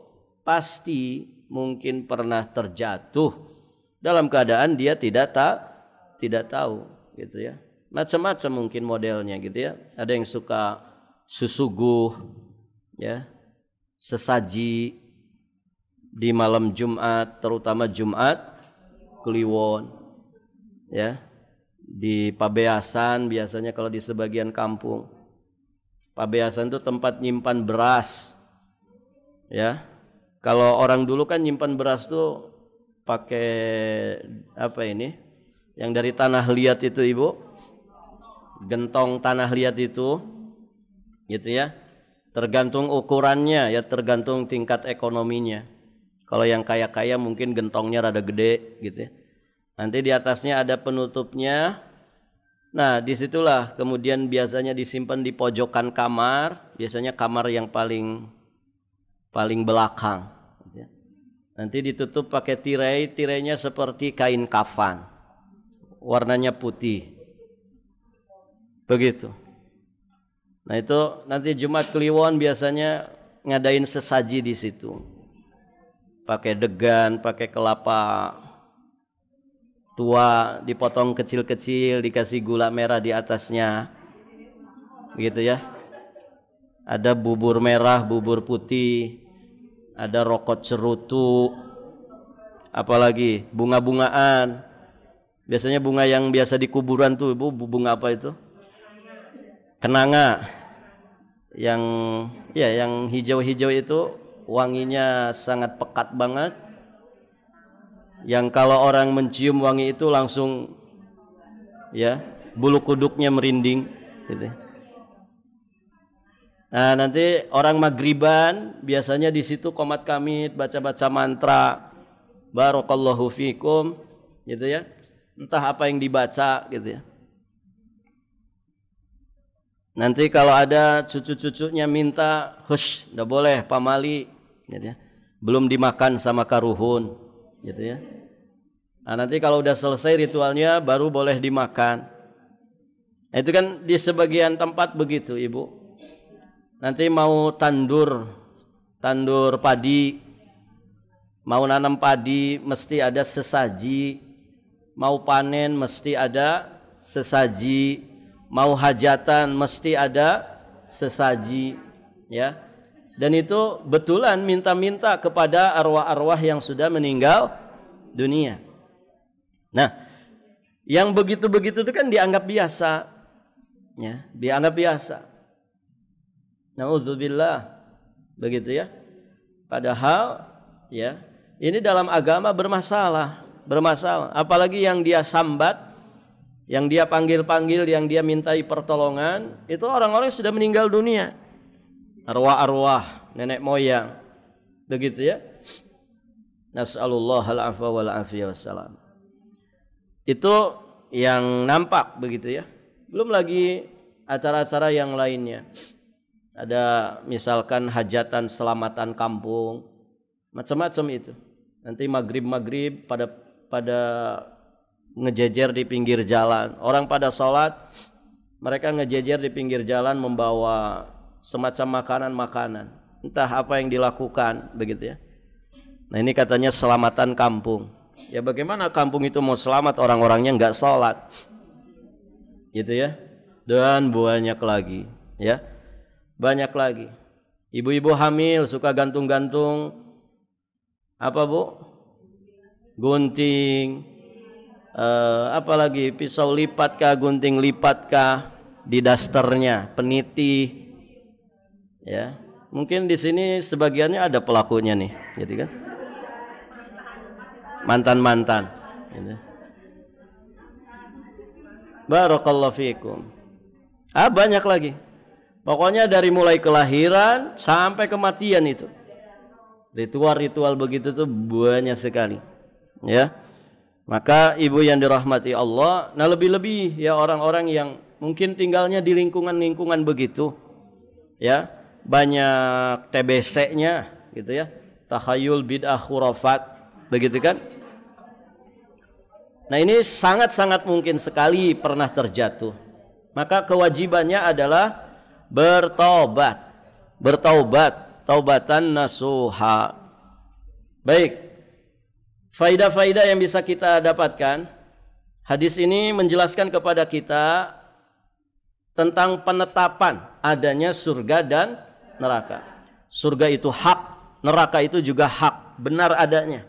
A: pasti mungkin pernah terjatuh dalam keadaan dia tidak tahu gitu ya. Macam-macam mungkin modelnya gitu ya. Ada yang suka susuguh ya, sesaji di malam Jumat, terutama Jumat Kliwon ya. Di pabeasan biasanya kalau di sebagian kampung. Pabeasan itu tempat nyimpan beras. Ya. Kalau orang dulu kan nyimpan beras tuh pakai apa ini? Yang dari tanah liat itu, Ibu. Gentong tanah liat itu. Gitu ya. Tergantung ukurannya ya, tergantung tingkat ekonominya. Kalau yang kaya-kaya mungkin gentongnya rada gede gitu ya. Nanti di atasnya ada penutupnya. Nah, disitulah kemudian biasanya disimpan di pojokan kamar. Biasanya kamar yang paling belakang. Nanti ditutup pakai tirai. Tirainya seperti kain kafan. Warnanya putih. Begitu. Nah itu nanti Jumat Kliwon biasanya ngadain sesaji di situ. Pakai degan, pakai kelapa tua dipotong kecil-kecil, dikasih gula merah di atasnya, gitu ya. Ada bubur merah, bubur putih, ada rokok cerutu, apalagi bunga-bungaan. Biasanya bunga yang biasa di kuburan tuh, Ibu, bunga apa itu? Kenanga. Yang hijau-hijau itu wanginya sangat pekat banget. Yang kalau orang mencium wangi itu langsung ya bulu kuduknya merinding gitu. Nah, nanti orang maghriban biasanya di situ qomat kamit, baca-baca mantra barakallahu fikum gitu ya. Entah apa yang dibaca gitu ya. Nanti kalau ada cucu-cucunya minta, hush, enggak boleh pamali gitu ya. Belum dimakan sama karuhun gitu ya. Nah, nanti kalau udah selesai ritualnya baru boleh dimakan. Nah, itu kan di sebagian tempat begitu, Ibu. Nanti mau tandur padi, mau nanam padi mesti ada sesaji, mau panen mesti ada sesaji, mau hajatan mesti ada sesaji, ya. Dan itu betulan minta-minta kepada arwah-arwah yang sudah meninggal dunia. Nah, yang begitu-begitu itu kan dianggap biasa. Ya, dianggap biasa. Nauzubillah. Begitu ya. Padahal ya, ini dalam agama bermasalah. Apalagi yang dia sambat, yang dia panggil-panggil, yang dia mintai pertolongan, itu orang-orang yang sudah meninggal dunia. Arwah-arwah, nenek moyang. Begitu ya. Nas'alullah al-afwa wal afiyah wassalam. Itu yang nampak begitu ya. Belum lagi acara-acara yang lainnya. Ada misalkan hajatan selamatan kampung, macam-macam itu. Nanti maghrib pada ngejejer di pinggir jalan. Orang pada sholat, mereka ngejejer di pinggir jalan membawa semacam makanan-makanan. Entah apa yang dilakukan begitu ya. Nah, ini katanya selamatan kampung. Ya bagaimana kampung itu mau selamat orang-orangnya enggak sholat? Gitu ya. Dan banyak lagi, ya. Banyak lagi. Ibu-ibu hamil suka gantung-gantung apa, Bu? Gunting. Apalagi pisau lipat kah, gunting lipat kah di dasternya, peniti. Ya. Mungkin di sini sebagiannya ada pelakunya nih, gitu kan? Mantan-mantan gitu. Barakallahu fiikum. Banyak lagi. Pokoknya dari mulai kelahiran sampai kematian itu. Ritual-ritual begitu tuh banyak sekali. Ya. Maka ibu yang dirahmati Allah, nah lebih-lebih ya orang-orang yang mungkin tinggalnya di lingkungan-lingkungan begitu. Ya, banyak TBC-nya gitu ya. Takhayul bid'ah khurafat, begitu kan? Nah, ini sangat-sangat mungkin sekali pernah terjatuh. Maka kewajibannya adalah bertaubat, taubatan nasuha. Baik, faidah-faidah yang bisa kita dapatkan, hadis ini menjelaskan kepada kita tentang penetapan adanya surga dan neraka. Surga itu hak, neraka itu juga hak, benar adanya.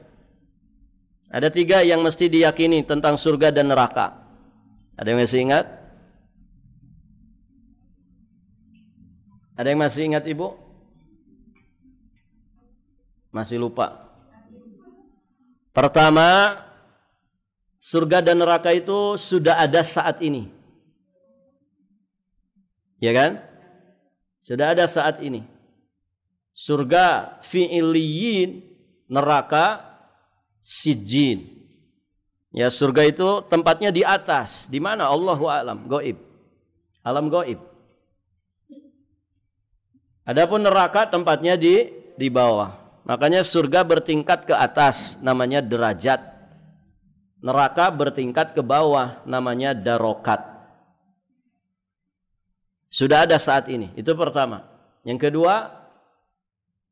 A: Ada 3 yang mesti diyakini tentang surga dan neraka. Ada yang masih ingat? Ada yang masih ingat ibu? Masih lupa? Pertama, surga dan neraka itu sudah ada saat ini. Ya kan? Sudah ada saat ini. Surga fi'iliyin, neraka sijjin. Ya, surga itu tempatnya di atas. Di mana? Allahu a'lam, gaib. Alam gaib. Adapun neraka tempatnya di bawah. Makanya surga bertingkat ke atas, namanya derajat. Neraka bertingkat ke bawah, namanya darokat. Sudah ada saat ini. Itu pertama. Yang kedua,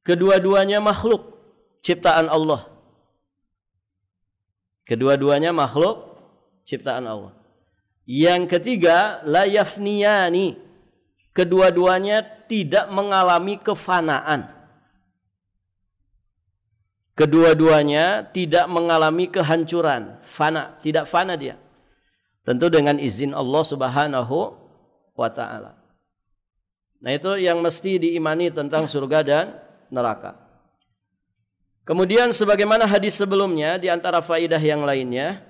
A: kedua-duanya makhluk ciptaan Allah. Kedua-duanya makhluk ciptaan Allah. Yang ketiga, la yafniyani. Kedua-duanya tidak mengalami kefanaan. Kedua-duanya tidak mengalami kehancuran, fana, tidak fana dia. Tentu dengan izin Allah Subhanahu wa taala. Nah, itu yang mesti diimani tentang surga dan neraka. Kemudian sebagaimana hadis sebelumnya, di antara faidah yang lainnya,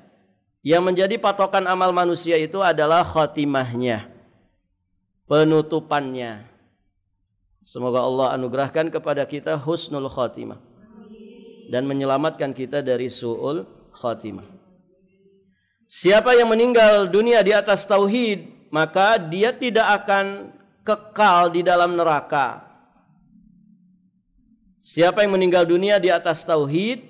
A: yang menjadi patokan amal manusia itu adalah khatimahnya, penutupannya. Semoga Allah anugerahkan kepada kita husnul khatimah dan menyelamatkan kita dari su'ul khatimah. Siapa yang meninggal dunia di atas tauhid, maka dia tidak akan kekal di dalam neraka. Siapa yang meninggal dunia di atas tauhid,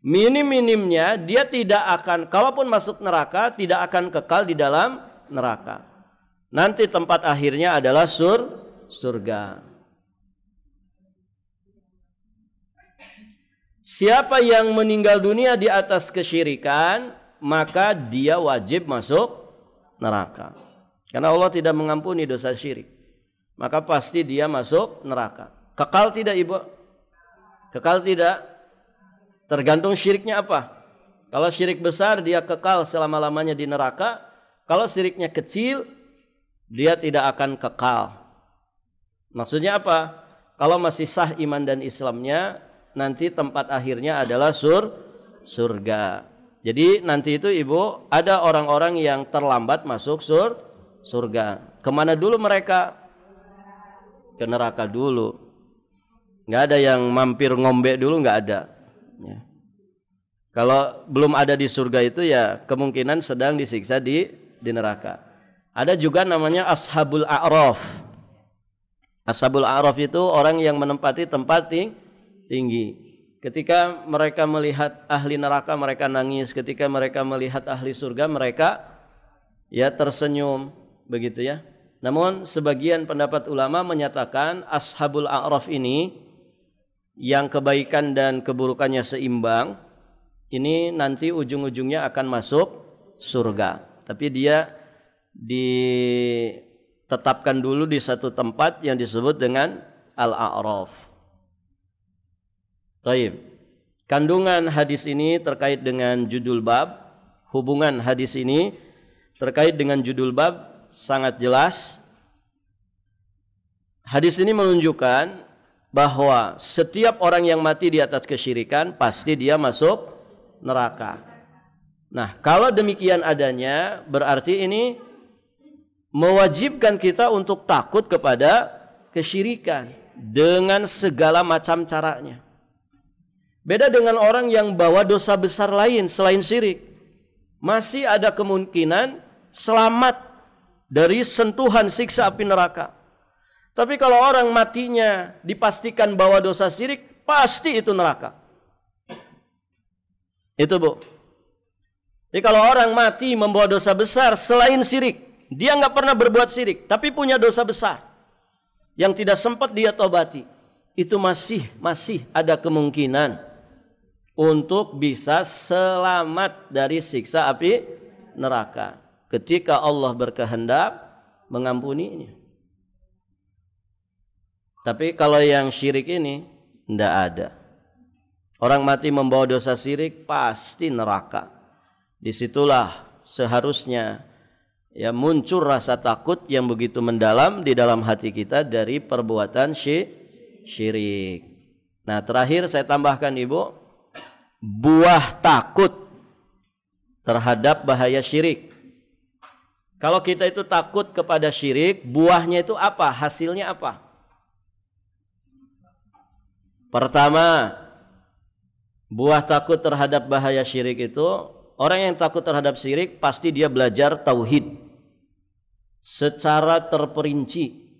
A: minim-minimnya dia tidak akan, kalaupun masuk neraka, tidak akan kekal di dalam neraka. Nanti tempat akhirnya adalah surga. Siapa yang meninggal dunia di atas kesyirikan, maka dia wajib masuk neraka. Karena Allah tidak mengampuni dosa syirik. Maka pasti dia masuk neraka. Kekal tidak, ibu? Kekal tidak? Tergantung syiriknya apa. Kalau syirik besar, dia kekal selama-lamanya di neraka. Kalau syiriknya kecil, dia tidak akan kekal. Maksudnya apa? Kalau masih sah iman dan Islamnya, nanti tempat akhirnya adalah surga. Jadi nanti itu, ibu, ada orang-orang yang terlambat masuk surga. Kemana dulu mereka? Ke neraka dulu. Nggak ada yang mampir ngombe dulu, nggak ada. Ya. Kalau belum ada di surga itu, ya kemungkinan sedang disiksa di neraka. Ada juga namanya ashabul a'raf. Ashabul a'raf itu orang yang menempati tempat tinggi. Ketika mereka melihat ahli neraka, mereka nangis. Ketika mereka melihat ahli surga, mereka ya tersenyum, begitu ya. Namun sebagian pendapat ulama menyatakan ashabul a'raf ini yang kebaikan dan keburukannya seimbang, ini nanti ujung-ujungnya akan masuk surga. Tapi dia ditetapkan dulu di satu tempat yang disebut dengan al-a'raf. Taib. Kandungan hadis ini terkait dengan judul bab, hubungan hadis ini terkait dengan judul bab sangat jelas. Hadis ini menunjukkan bahwa setiap orang yang mati di atas kesyirikan pasti dia masuk neraka. Nah, kalau demikian adanya, berarti ini mewajibkan kita untuk takut kepada kesyirikan dengan segala macam caranya. Beda dengan orang yang bawa dosa besar lain selain syirik. Masih ada kemungkinan selamat dari sentuhan siksa api neraka. Tapi kalau orang matinya dipastikan bawa dosa syirik, pasti itu neraka. Itu Bu. Jadi kalau orang mati membawa dosa besar selain syirik, dia nggak pernah berbuat syirik, tapi punya dosa besar yang tidak sempat dia tobati, itu masih ada kemungkinan untuk bisa selamat dari siksa api neraka ketika Allah berkehendak mengampuninya. Tapi kalau yang syirik ini tidak ada. Orang mati membawa dosa syirik pasti neraka. Disitulah seharusnya ya muncul rasa takut yang begitu mendalam di dalam hati kita dari perbuatan syirik. Nah, terakhir saya tambahkan Ibu, buah takut terhadap bahaya syirik. Kalau kita itu takut kepada syirik, buahnya itu apa? Hasilnya apa? Pertama, buah takut terhadap bahaya syirik itu, orang yang takut terhadap syirik pasti dia belajar tauhid secara terperinci.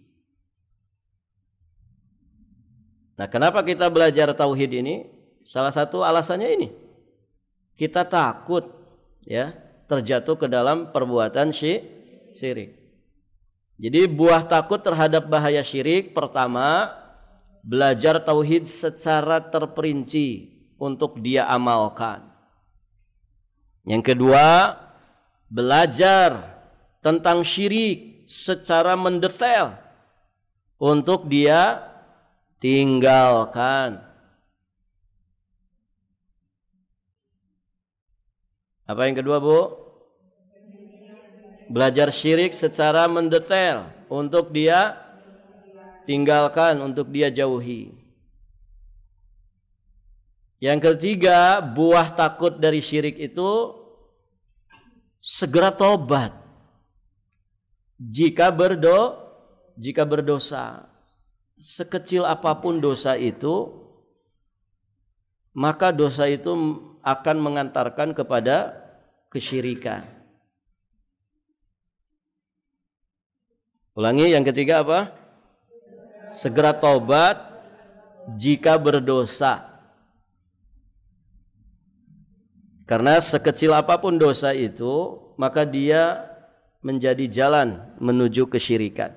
A: Nah, kenapa kita belajar tauhid ini? Salah satu alasannya ini. Kita takut ya terjatuh ke dalam perbuatan syirik. Jadi buah takut terhadap bahaya syirik pertama, belajar tauhid secara terperinci untuk dia amalkan. Yang kedua, belajar tentang syirik secara mendetail untuk dia tinggalkan. Apa yang kedua, Bu? Belajar syirik secara mendetail untuk dia tinggalkan, untuk dia jauhi. Yang ketiga, buah takut dari syirik itu segera tobat jika berdosa. Sekecil apapun dosa itu, maka dosa itu akan mengantarkan kepada kesyirikan. Ulangi, yang ketiga apa? Segera tobat jika berdosa. Karena sekecil apapun dosa itu, maka dia menjadi jalan menuju kesyirikan.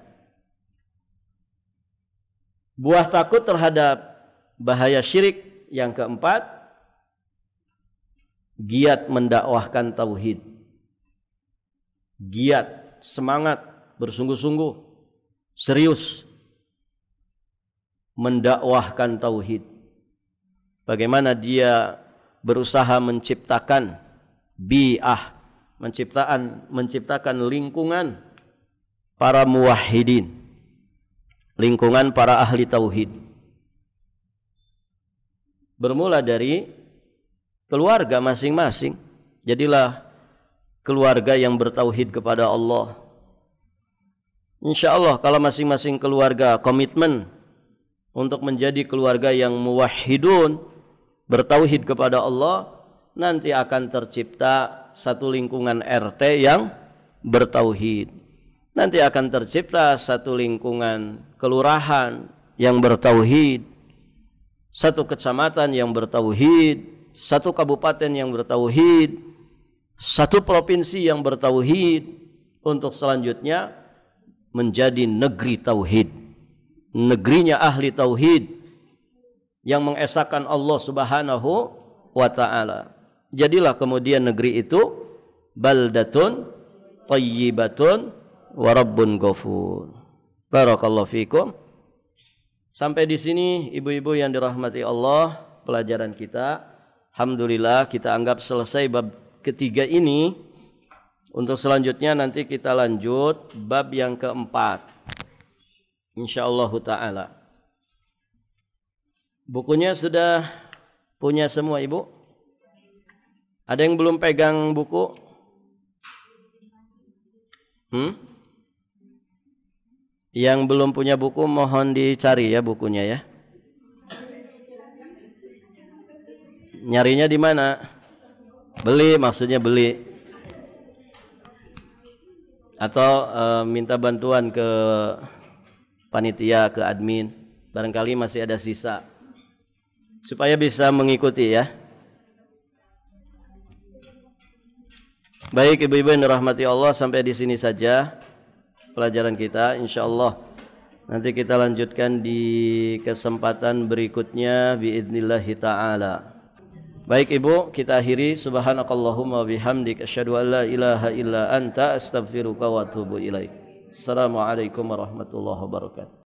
A: Buah takut terhadap bahaya syirik yang keempat, giat mendakwahkan tauhid. Giat, semangat, bersungguh-sungguh, serius mendakwahkan tauhid. Bagaimana dia berusaha menciptakan bi'ah, menciptakan lingkungan para muwahhidin, lingkungan para ahli tauhid. Bermula dari keluarga masing-masing. Jadilah keluarga yang bertauhid kepada Allah. Insya Allah kalau masing-masing keluarga komitmen untuk menjadi keluarga yang muwahhidun, bertauhid kepada Allah, nanti akan tercipta satu lingkungan RT yang bertauhid. Nanti akan tercipta satu lingkungan kelurahan yang bertauhid, satu kecamatan yang bertauhid, satu kabupaten yang bertauhid, satu provinsi yang bertauhid, untuk selanjutnya menjadi negeri tauhid, negerinya ahli tauhid yang mengesahkan Allah Subhanahu wa ta'ala. Jadilah kemudian negeri itu baldatun thayyibatun wa rabbun ghafur. Barakallahu fikum. Sampai di sini ibu-ibu yang dirahmati Allah, pelajaran kita. Alhamdulillah kita anggap selesai bab ketiga ini. Untuk selanjutnya nanti kita lanjut bab yang keempat, insyaallah ta'ala. Bukunya sudah punya semua Ibu? Ada yang belum pegang buku? Yang belum punya buku mohon dicari ya bukunya ya. Nyarinya di mana? Beli, maksudnya beli. Atau minta bantuan ke panitia, ke admin. Barangkali masih ada sisa. Supaya bisa mengikuti ya. Baik ibu-ibu yang dirahmati Allah, sampai di sini saja pelajaran kita. Insyaallah nanti kita lanjutkan di kesempatan berikutnya biidznillah taala. Baik ibu, kita akhiri. Subhanakallahumma bihamdik asyhadu an la ilaha illa anta astaghfiruka wa atubu ilaik. Assalamualaikum warahmatullahi wabarakatuh.